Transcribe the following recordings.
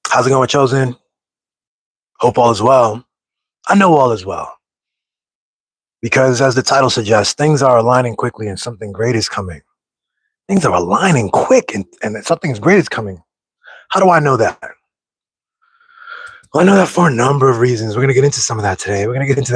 How's it going, Chosen? Hope all is well. I know all is well because, as the title suggests, things are aligning quickly and something great is coming. Things are aligning quick and something great is coming. How do I know that? Well, I know that for a number of reasons. We're going to get into some of that today. Um, we're going to get into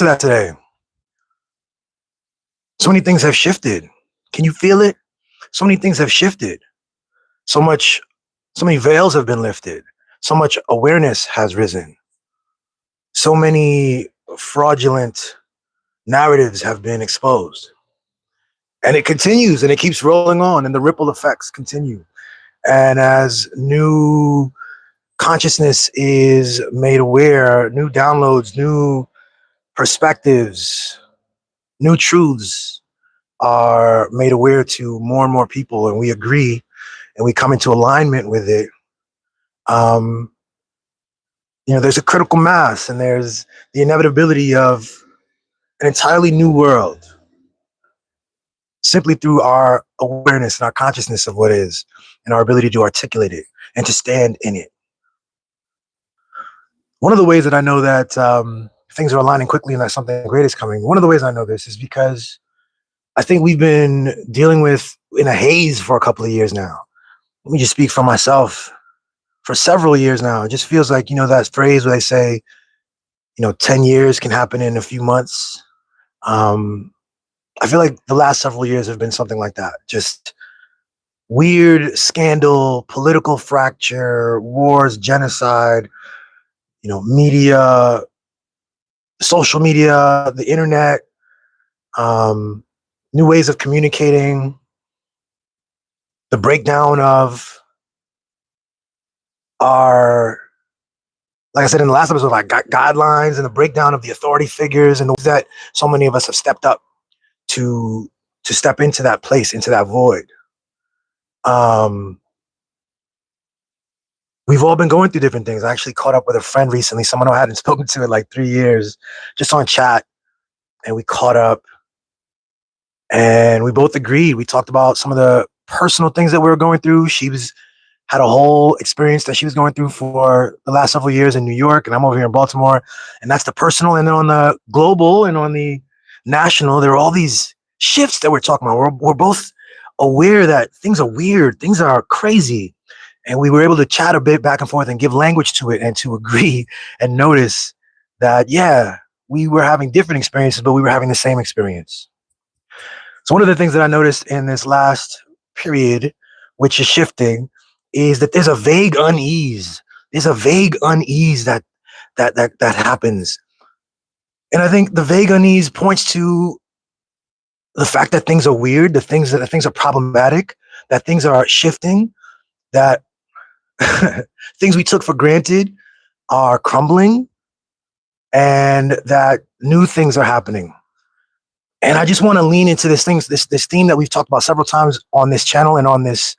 that today. So many things have shifted. Can you feel it? So many things have shifted. So many veils have been lifted. So much awareness has risen. So many fraudulent narratives have been exposed. And it continues and it keeps rolling on, and the ripple effects continue. And as new consciousness is made aware, new downloads, new perspectives, new truths are made aware to more and more people, and we agree and we come into alignment with it. Um, there's a critical mass, and there's the inevitability of an entirely new world simply through our awareness and our consciousness of what is and our ability to articulate it and to stand in it. One of the ways that I know that things are aligning quickly and that something great is coming, one of the ways I know this is because I think we've been dealing with in a haze for a couple of years now. Let me just speak for myself. For several years now, it just feels like, that phrase where they say, 10 years can happen in a few months. I feel like the last several years have been something like that. Just weird scandal, political fracture, wars, genocide, media, social media, the internet, new ways of communicating, the breakdown of our, like I said in the last episode, like guidelines and the breakdown of the authority figures and the ways that so many of us have stepped up to step into that place, into that void. We've all been going through different things. I actually caught up with a friend recently, someone who I hadn't spoken to in like 3 years, just on chat, and we caught up and we both agreed. We talked about some of the personal things that we were going through. Had a whole experience that she was going through for the last several years in New York, and I'm over here in Baltimore, and that's the personal. And then on the global and on the national, there are all these shifts that we're talking about. We're both aware that things are weird, things are crazy, and we were able to chat a bit back and forth and give language to it and to agree and notice that, yeah, we were having different experiences, but we were having the same experience. So one of the things that I noticed in this last period, which is shifting, is that there's a vague unease. There's a vague unease that happens. And I think the vague unease points to the fact that things are weird, that things are problematic, that things are shifting, that things we took for granted are crumbling, and that new things are happening. And I just want to lean into this theme that we've talked about several times on this channel and on this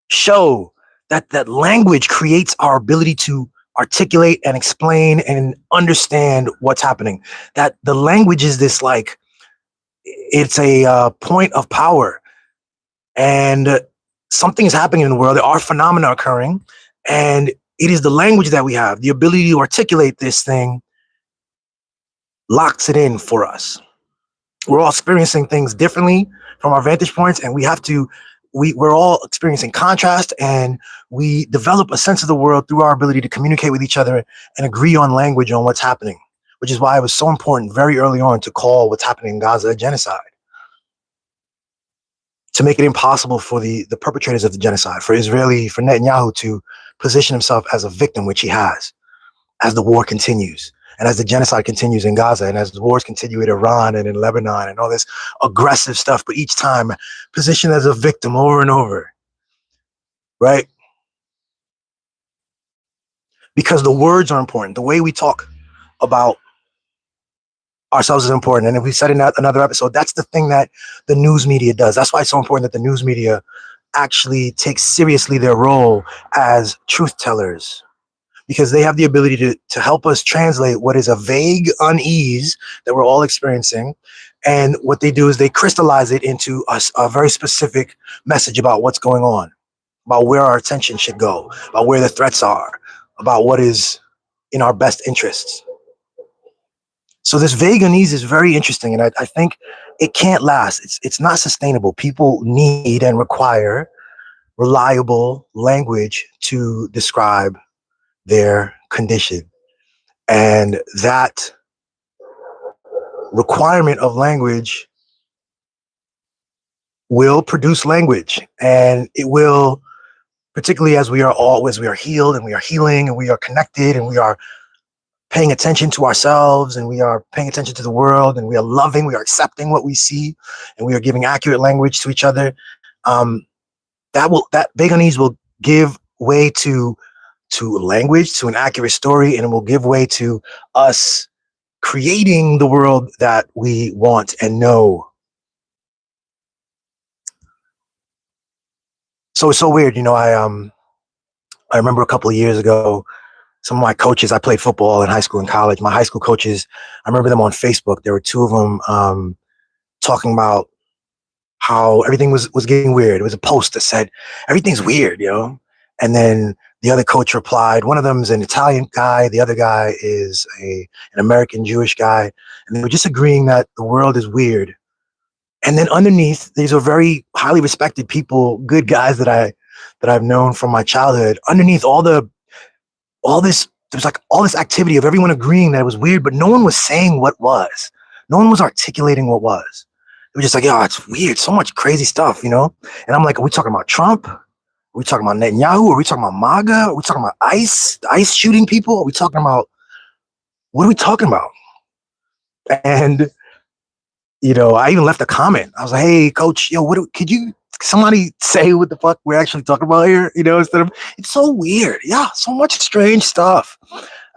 show, that language creates our ability to articulate and explain and understand what's happening. That the language is this, like, it's a point of power, and something is happening in the world. There are phenomena occurring, and it is the language that we have, the ability to articulate this thing, locks it in for us. We're all experiencing things differently from our vantage points, and we're all experiencing contrast, and we develop a sense of the world through our ability to communicate with each other and agree on language on what's happening, which is why it was so important very early on to call what's happening in Gaza a genocide, to make it impossible for the perpetrators of the genocide, for Netanyahu to position himself as a victim, which he has, as the war continues. And as the genocide continues in Gaza, and as the wars continue in Iran and in Lebanon and all this aggressive stuff, but each time positioned as a victim over and over, right? Because the words are important. The way we talk about ourselves is important. And if we said in another episode, that's the thing that the news media does. That's why it's so important that the news media actually takes seriously their role as truth tellers, because they have the ability to help us translate what is a vague unease that we're all experiencing, And what they do is they crystallize it into a very specific message about what's going on, about where our attention should go, about where the threats are, about what is in our best interests. So this veganese is very interesting, and I think it can't last. It's not sustainable. People need and require reliable language to describe their condition, and that requirement of language will produce language, and it will, particularly as we are healed and we are healing and we are connected and we are paying attention to ourselves and we are paying attention to the world and we are loving, we are accepting what we see, and we are giving accurate language to each other. um, that veganese will give way to language, to an accurate story, and it will give way to us creating the world that we want and know. So it's so weird, I remember a couple of years ago, some of my coaches, I played football in high school and college. My high school coaches, I remember them on Facebook. There were two of them talking about how everything was getting weird. It was a post that said, everything's weird, And then the other coach replied, one of them is an Italian guy, the other guy is an American Jewish guy. And they were just agreeing that the world is weird. And then underneath, these are very highly respected people, good guys that I've known from my childhood. Underneath all this, there's like all this activity of everyone agreeing that it was weird, but no one was saying what was. No one was articulating what was. It was just like, yeah, it's weird. So much crazy stuff, And I'm like, are we talking about Trump? Are we talking about Netanyahu? Are we talking about MAGA? Are we talking about ICE shooting people? Are we talking about, what are we talking about? And, I even left a comment. I was like, hey, coach, could you, somebody say what the fuck we're actually talking about here? Instead of, it's so weird. Yeah, so much strange stuff.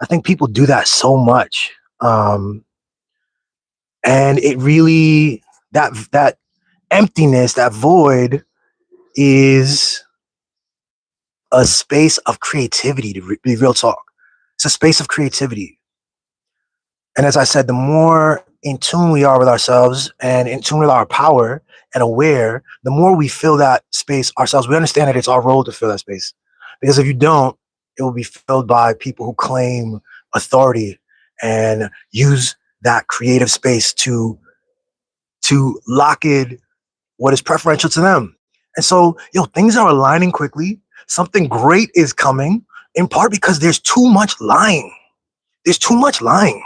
I think people do that so much. And it really, that emptiness, that void is a space of creativity, to be real talk. It's a space of creativity. And as I said, the more in tune we are with ourselves and in tune with our power and aware, the more we fill that space ourselves. We understand that it's our role to fill that space. Because if you don't, it will be filled by people who claim authority and use that creative space to lock in what is preferential to them. And so, things are aligning quickly. Something great is coming, in part because there's too much lying. There's too much lying.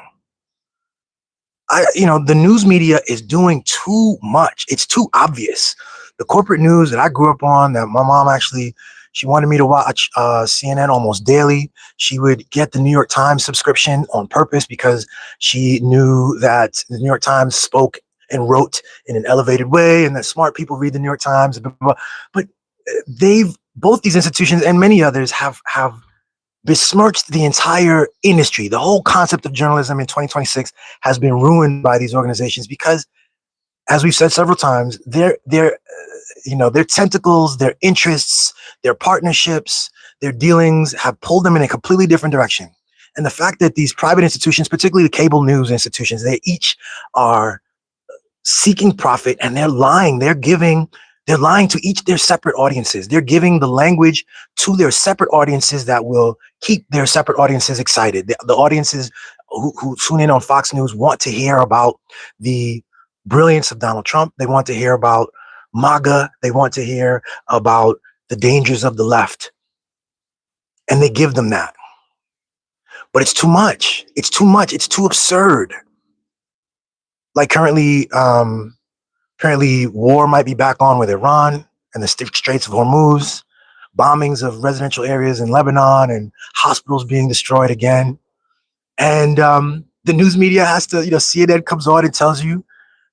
The news media is doing too much. It's too obvious. The corporate news that I grew up on, that my mom actually, she wanted me to watch CNN almost daily. She would get the New York Times subscription on purpose because she knew that the New York Times spoke and wrote in an elevated way, and that smart people read the New York Times. Blah, blah, blah. But both these institutions and many others have besmirched the entire industry. The whole concept of journalism in 2026 has been ruined by these organizations because, as we've said several times, their tentacles, their interests, their partnerships, their dealings have pulled them in a completely different direction. And the fact that these private institutions, particularly the cable news institutions, they each are seeking profit, and they're lying. They're lying to each their separate audiences. They're giving the language to their separate audiences that will keep their separate audiences excited. The audiences who tune in on Fox News want to hear about the brilliance of Donald Trump. They want to hear about MAGA. They want to hear about the dangers of the left. And they give them that. But it's too much. It's too much. It's too absurd. Like currently war might be back on with Iran and the Straits of Hormuz, bombings of residential areas in Lebanon, and hospitals being destroyed again. And the news media has to, CNN comes on and tells you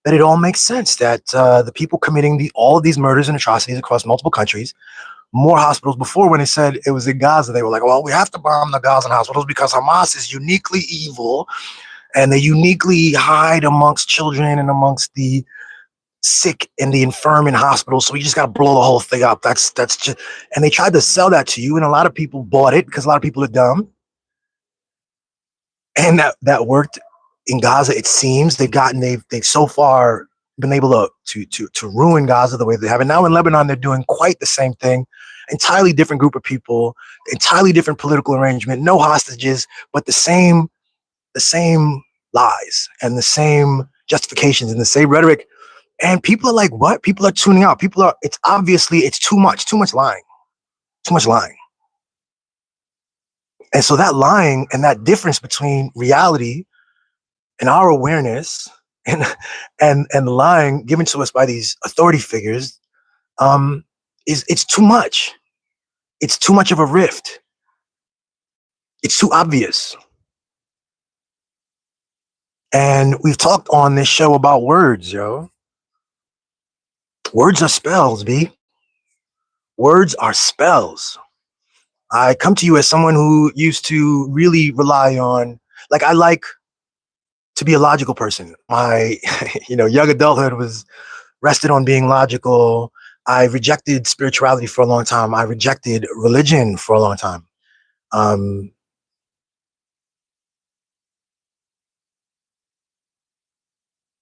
that it all makes sense, that the people committing all of these murders and atrocities across multiple countries, more hospitals. Before, when they said it was in Gaza, they were like, well, we have to bomb the Gazan hospitals because Hamas is uniquely evil and they uniquely hide amongst children and amongst the sick and the infirm in hospitals. So we just got to blow the whole thing up. That's just, and they tried to sell that to you. And a lot of people bought it because a lot of people are dumb. And that worked in Gaza, it seems they've so far been able to ruin Gaza the way they have. And now in Lebanon, they're doing quite the same thing. Entirely different group of people, entirely different political arrangement, no hostages, but the same lies and the same justifications and the same rhetoric. And people are like, what? People are tuning out. It's obviously, it's too much lying, too much lying. And so that lying and that difference between reality and our awareness and and lying given to us by these authority figures, is it's too much. It's too much of a rift. It's too obvious. And we've talked on this show about words, yo. Words are spells, B. Words are spells. I come to you as someone who used to really rely on, like, I like to be a logical person. My, young adulthood was rested on being logical. I rejected spirituality for a long time. I rejected religion for a long time.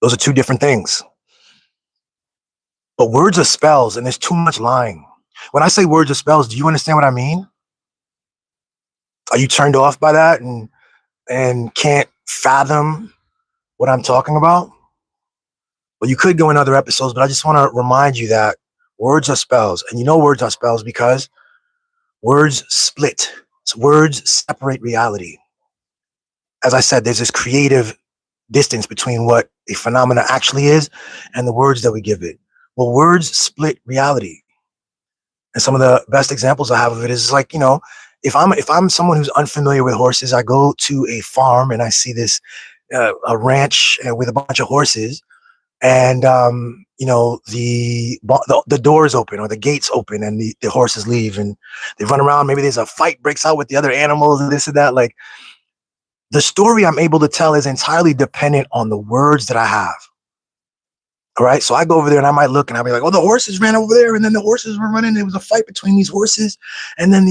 Those are two different things. But words are spells, and there's too much lying. When I say words are spells, do you understand what I mean? Are you turned off by that and can't fathom what I'm talking about? Well, you could go in other episodes, but I just want to remind you that words are spells. And words are spells because words split. So words separate reality. As I said, there's this creative distance between what a phenomena actually is and the words that we give it. Well, words split reality. And some of the best examples I have of it is like, if I'm someone who's unfamiliar with horses, I go to a farm and I see this a ranch with a bunch of horses, and the doors open or the gates open, and the horses leave and they run around. Maybe there's a fight breaks out with the other animals and this and that. Like, the story I'm able to tell is entirely dependent on the words that I have. All right. So I go over there and I might look and I'll be like, oh, the horses ran over there and then the horses were running. There was a fight between these horses. And then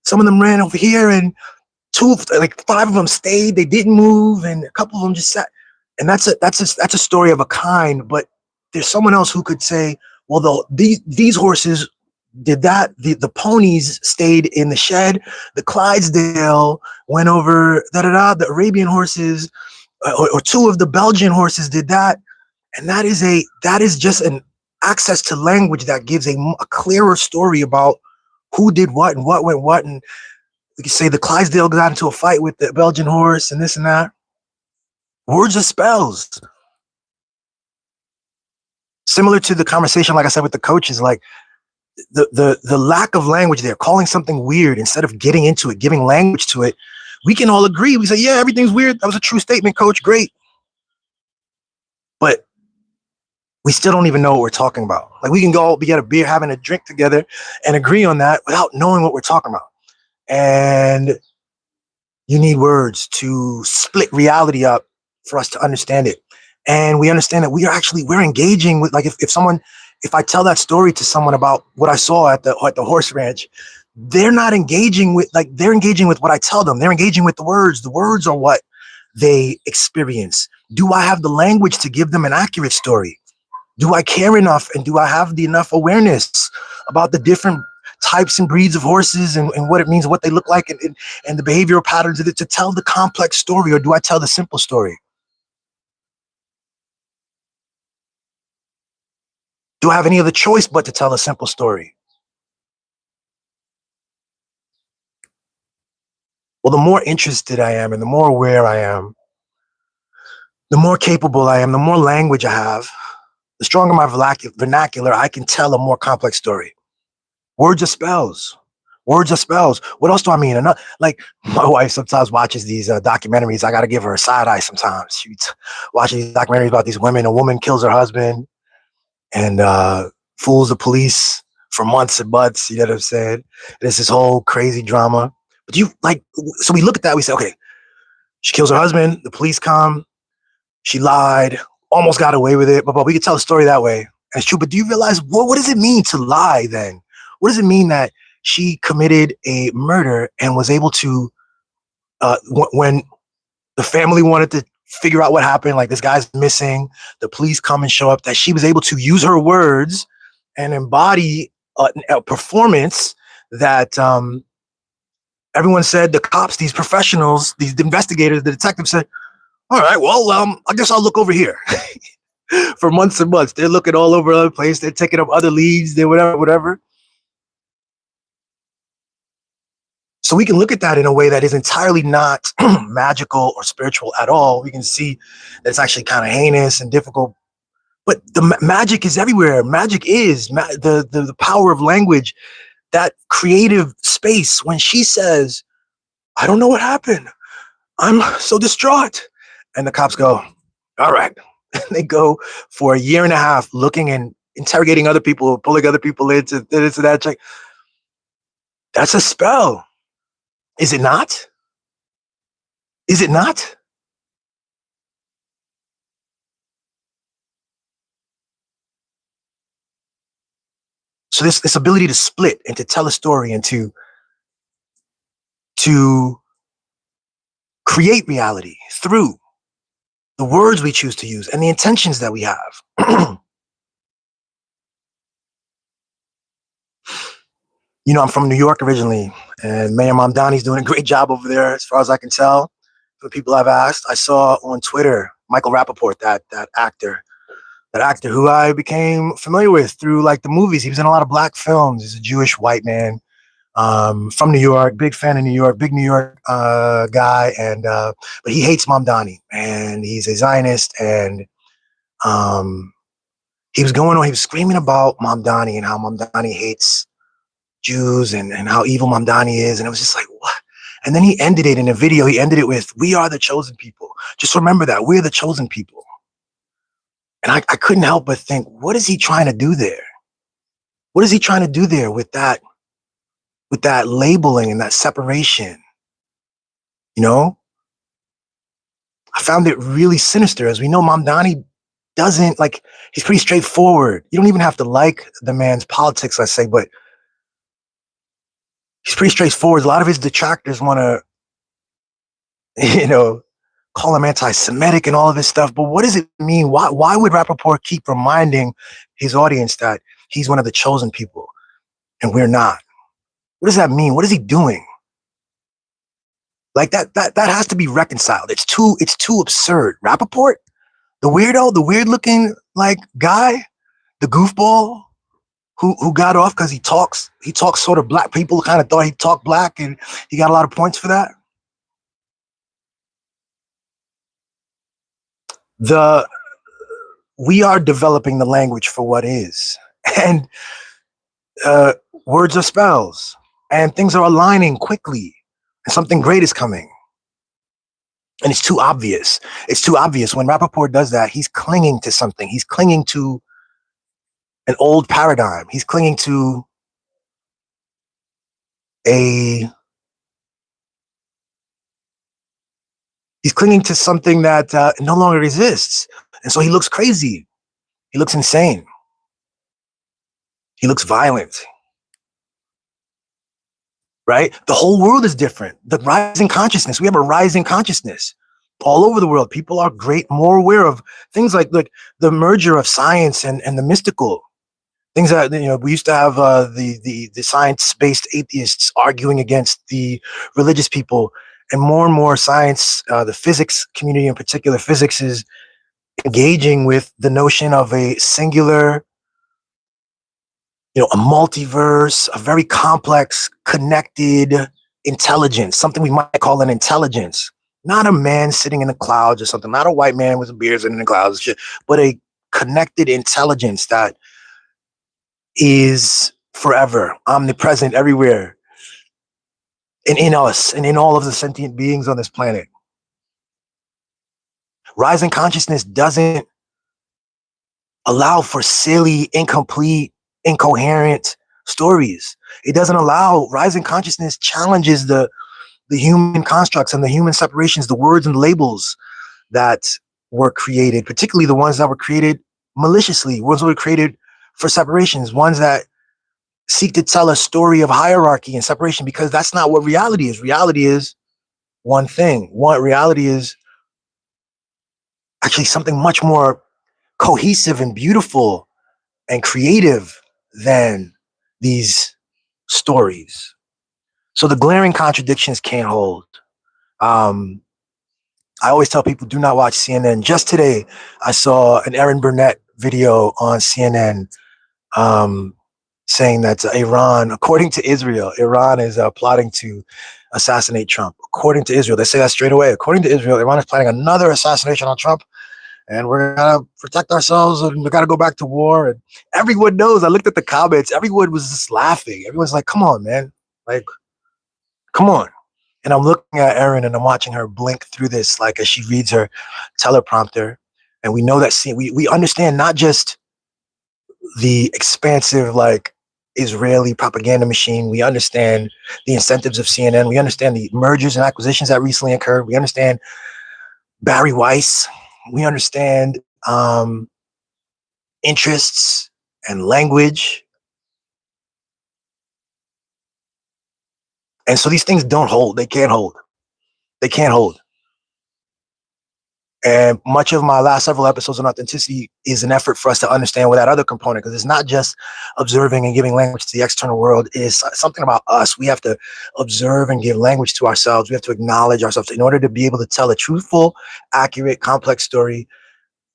some of them ran over here, and five of them stayed. They didn't move. And a couple of them just sat. And that's a story of a kind. But there's someone else who could say, well, these horses did that. The ponies stayed in the shed. The Clydesdale went over, the Arabian horses, or two of the Belgian horses did that. And that is just an access to language that gives a clearer story about who did what and what went what. And we can say the Clydesdale got into a fight with the Belgian horse and this and that. Words are spells. Similar to the conversation, like I said, with the coaches, like the lack of language there, calling something weird instead of getting into it, giving language to it. We can all agree. We say, yeah, everything's weird. That was a true statement, coach. Great. But we still don't even know what we're talking about. Like, we can go be at a beer, having a drink together and agree on that without knowing what we're talking about. And you need words to split reality up for us to understand it. And we understand that we're engaging with, like, if I tell that story to someone about what I saw at the horse ranch, they're not engaging with, like, they're engaging with what I tell them. They're engaging with the words. The words are what they experience. Do I have the language to give them an accurate story? Do I care enough, and do I have enough awareness about the different types and breeds of horses and what it means, what they look like, and the behavioral patterns of it to tell the complex story, or do I tell the simple story? Do I have any other choice but to tell a simple story? Well, the more interested I am and the more aware I am, the more capable I am, the more language I have, the stronger my vernacular, I can tell a more complex story. Words are spells. Words are spells. What else do I mean? Like, my wife sometimes watches these documentaries. I got to give her a side eye sometimes. She's watching these documentaries about these women. A woman kills her husband and fools the police for months and months. You know what I'm saying? There's this whole crazy drama. But so we look at that. We say, okay, she kills her husband. The police come. She lied. Almost got away with it. But we could tell a story that way. And it's true. But do you realize what does it mean to lie then? What does it mean that she committed a murder and was able to, when the family wanted to figure out what happened. Like, this guy's missing. The police come and show up. That she was able to use her words and embody a performance that everyone said, the cops, these professionals, these investigators, the detectives said, all right, well, I guess I'll look over here. For months and months, they're looking all over the place. They're taking up other leads. They're whatever. So we can look at that in a way that is entirely not magical or spiritual at all. We can see that it's actually kind of heinous and difficult. But the magic is everywhere. Magic is the power of language, that creative space. When she says, I don't know what happened. I'm so distraught. And the cops go, all right. And they go for a year and a half looking and interrogating other people, pulling other people into this and that. That's a spell. Is it not? Is it not? So this ability to split and to tell a story and to create reality through the words we choose to use and the intentions that we have. You know, I'm from New York originally, and Mayor Mamdani's doing a great job over there, as far as I can tell. For the people I've asked, I saw on Twitter Michael Rappaport, that actor who I became familiar with through like the movies. He was in a lot of black films. He's a Jewish white man from New York, big fan of New York, big New York guy, and but he hates Mamdani, and he's a Zionist, and he was screaming about Mamdani and how Mamdani hates Jews and how evil Mamdani is. And it was just like, what? And then he ended it in a video. He ended it with, we are the chosen people. Just remember that we're the chosen people. And I couldn't help but think, what is he trying to do there? What is he trying to do there with that labeling and that separation? You know, I found it really sinister. As we know, Mamdani doesn't like, he's pretty straightforward. You don't even have to like the man's politics, let's say, but he's pretty straightforward. A lot of his detractors want to, you know, call him anti-Semitic and all of this stuff. But what does it mean? Why would Rappaport keep reminding his audience that he's one of the chosen people and we're not? What does that mean? What is he doing? Like that has to be reconciled. It's too absurd. Rappaport, the weirdo, the weird looking like guy, the goofball who got off because he talks sort of black. People kind of thought he talked black, and he got a lot of points for that. We are developing the language for what is, and words are spells, and things are aligning quickly, and something great is coming. And it's too obvious. It's too obvious. When Rappaport does that, he's clinging to something. He's clinging to an old paradigm. He's clinging to something that no longer exists. And so he looks crazy. He looks insane. He looks violent. Right? The whole world is different. The rising consciousness. We have a rising consciousness all over the world. People are more aware of things like the merger of science and the mystical. Things that, you know, we used to have the science-based atheists arguing against the religious people, and more science, the physics community in particular, physics is engaging with the notion of a singular, you know, a multiverse, a very complex, connected intelligence, something we might call an intelligence, not a man sitting in the clouds or something, not a white man with a beard sitting in the clouds, but a connected intelligence that is forever, omnipresent, everywhere, and in us and in all of the sentient beings on this planet. Rising consciousness doesn't allow for silly, incomplete, incoherent stories. It doesn't allow. Rising consciousness challenges the human constructs and the human separations, the words and labels that were created, particularly the ones that were created maliciously, ones that were created for separations, ones that seek to tell a story of hierarchy and separation, because that's not what reality is. Reality is one thing. Reality is actually something much more cohesive and beautiful and creative than these stories. So the glaring contradictions can't hold. Um, I always tell people, do not watch CNN. Just today, I saw an Erin Burnett video on CNN um, saying that Iran, according to Israel, Iran is plotting to assassinate Trump. According to Israel, they say that straight away. According to Israel, Iran is planning another assassination on Trump, and we're gonna protect ourselves, and we gotta go back to war. And everyone knows. I looked at the comments. Everyone was just laughing. Everyone's like, "Come on, man! Like, come on!" And I'm looking at Erin, and I'm watching her blink through this, like as she reads her teleprompter. And we know that scene. We understand not just the expansive, like Israeli propaganda machine. We understand the incentives of CNN. We understand the mergers and acquisitions that recently occurred. We understand Barry Weiss. We understand interests and language. And so these things don't hold. They can't hold. They can't hold. And much of my last several episodes on authenticity is an effort for us to understand what that other component, because it's not just observing and giving language to the external world, is something about us. We have to observe and give language to ourselves. We have to acknowledge ourselves in order to be able to tell a truthful, accurate, complex story.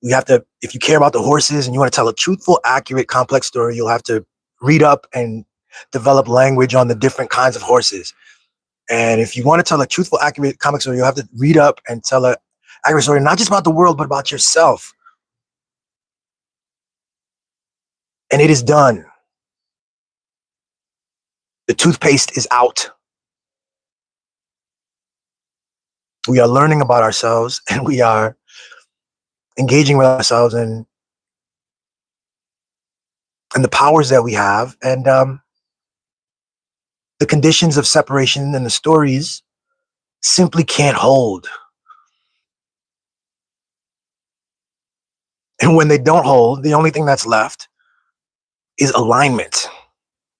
You have to, if you care about the horses and you want to tell a truthful, accurate, complex story, you'll have to read up and develop language on the different kinds of horses. And if you want to tell a truthful, accurate, complex story, you'll have to read up and tell a accurate story, not just about the world, but about yourself. And it is done. The toothpaste is out. We are learning about ourselves, and we are engaging with ourselves and the powers that we have, and the conditions of separation and the stories simply can't hold. And when they don't hold, the only thing that's left is alignment.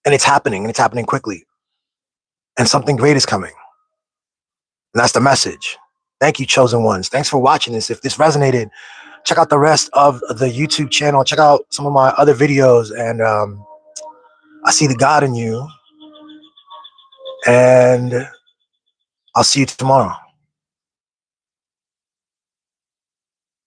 And it's happening quickly. And something great is coming. And that's the message. Thank you, chosen ones. Thanks for watching this. If this resonated, check out the rest of the YouTube channel. Check out some of my other videos. And I see the God in you. And I'll see you tomorrow.